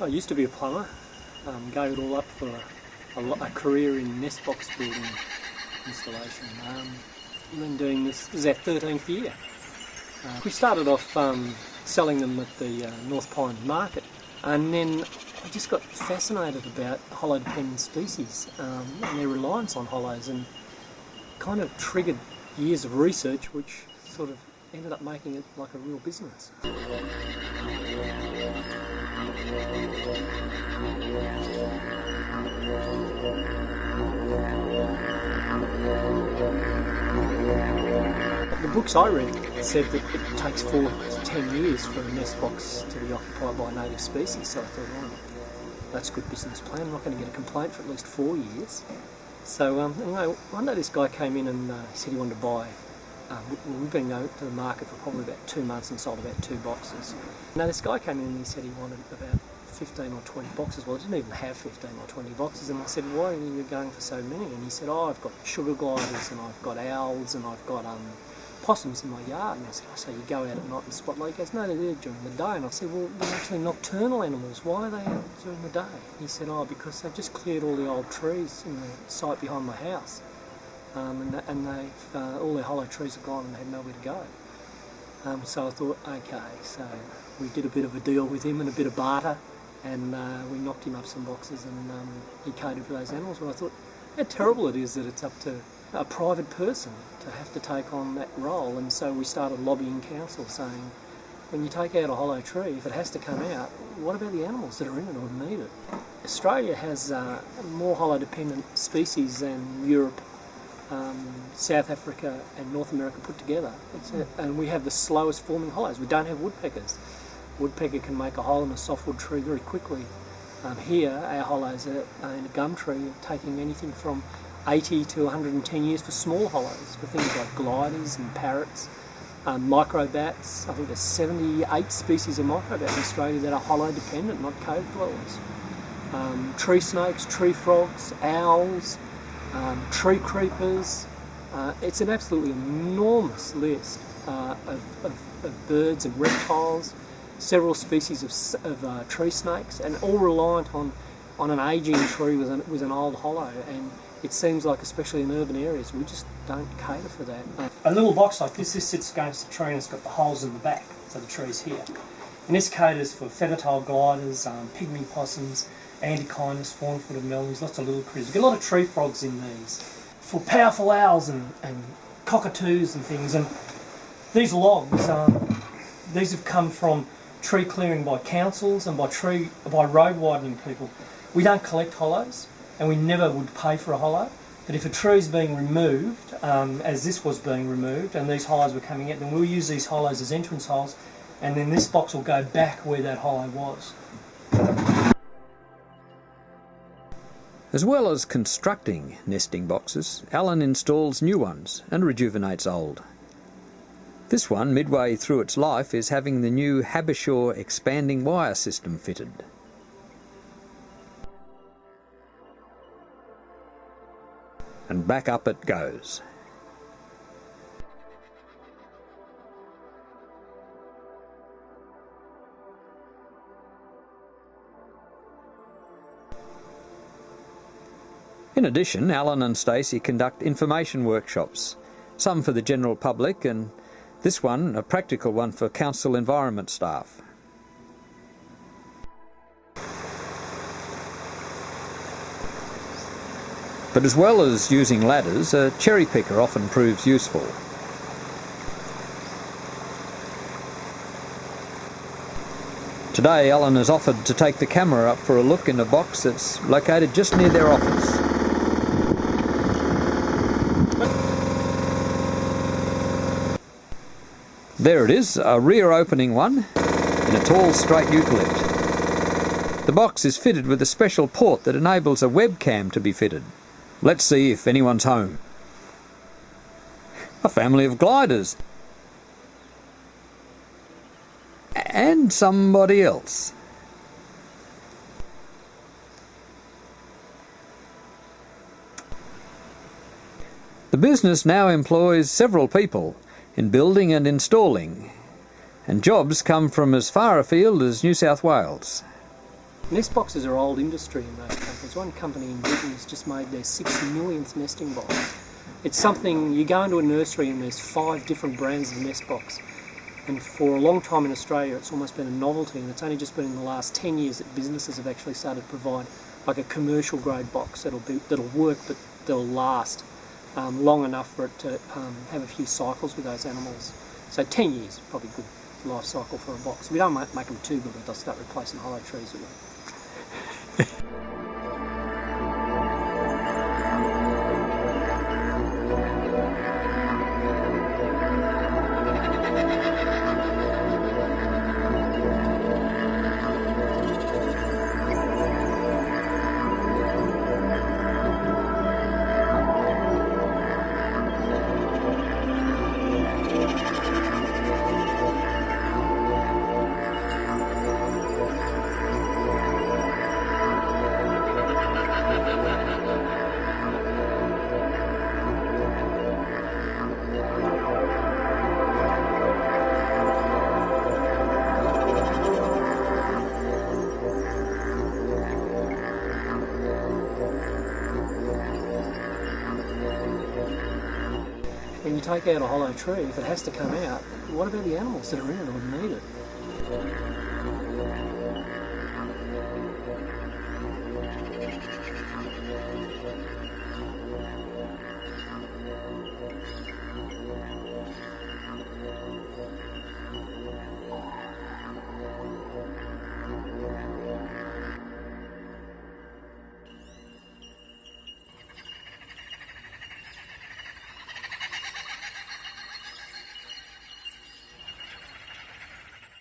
I used to be a plumber, gave it all up for a career in nest box building installation. Been doing this is our 13th year. We started off selling them at the North Pines market, and then I just got fascinated about hollow-dependent species and their reliance on hollows, and kind of triggered years of research which sort of ended up making it like a real business. The books I read said that it takes 4 to 10 years for a nest box to be occupied by a native species, so I thought, well, that's a good business plan. I'm not going to get a complaint for at least 4 years. So one day this guy came in and said he wanted to buy. We've been going to the market for probably about 2 months and sold about 2 boxes. Now this guy came in and he said he wanted about 15 or 20 boxes. Well, I didn't even have 15 or 20 boxes, and I said, why are you going for so many? And he said, oh, I've got sugar gliders and I've got owls and I've got possums in my yard. And I said, oh, so you go out at night and spot them? He goes, no, they're there during the day. And I said, well, they're actually nocturnal animals. Why are they out during the day? He said, oh, because they've just cleared all the old trees in the site behind my house. And all their hollow trees are gone and they had nowhere to go. So I thought, okay, so we did a bit of a deal with him and a bit of barter, and we knocked him up some boxes, and he catered for those animals. But I thought how terrible it is that it's up to a private person to have to take on that role, and so we started lobbying council saying, when you take out a hollow tree, if it has to come out, what about the animals that are in it or need it? Australia has more hollow-dependent species than Europe, South Africa and North America put together, and we have the slowest forming hollows. We don't have woodpeckers. Woodpecker can make a hole in a softwood tree very quickly. Here, our hollows in a gum tree are taking anything from 80 to 110 years for small hollows, for things like gliders and parrots, microbats. I think there's 78 species of microbat in Australia that are hollow dependent, not cave dwellers. Tree snakes, tree frogs, owls, tree creepers. It's an absolutely enormous list of birds and reptiles, several species of tree snakes, and all reliant on an ageing tree with an old hollow. And it seems like, especially in urban areas, we just don't cater for that. A little box like this sits against the tree and it's got the holes in the back, so the tree's here. And this caters for feather-tailed gliders, pygmy possums, antechinus, fawn-footed melons, lots of little critters. We get a lot of tree frogs in these. For powerful owls and cockatoos and things. And these logs, these have come from tree clearing by councils and by road widening people. We don't collect hollows, and we never would pay for a hollow. But if a tree is being removed, as this was being removed, and these hollows were coming out, then we'll use these hollows as entrance holes, and then this box will go back where that hollow was. As well as constructing nesting boxes, Alan installs new ones and rejuvenates old. This one, midway through its life, is having the new Habishaw expanding wire system fitted. And back up it goes. In addition, Alan and Stacey conduct information workshops, some for the general public and this one, a practical one for council environment staff. But as well as using ladders, a cherry picker often proves useful. Today, Alan has offered to take the camera up for a look in a box that's located just near their office. There it is, a rear opening one in a tall straight eucalypt. The box is fitted with a special port that enables a webcam to be fitted. Let's see if anyone's home. A family of gliders. And somebody else. The business now employs several people in building and installing, and jobs come from as far afield as New South Wales. Nest boxes are old industry in those countries. One company in Britain has just made their 6 millionth nesting box. It's something, you go into a nursery and there's 5 different brands of nest box. And for a long time in Australia it's almost been a novelty, and it's only just been in the last 10 years that businesses have actually started to provide like a commercial grade box that'll work but that'll last long enough for it to have a few cycles with those animals. So 10 years, probably good life cycle for a box. If we don't make them too good, they'll start replacing hollow trees with them. When you take out a hollow tree, if it has to come out, what about the animals that are in it or need it?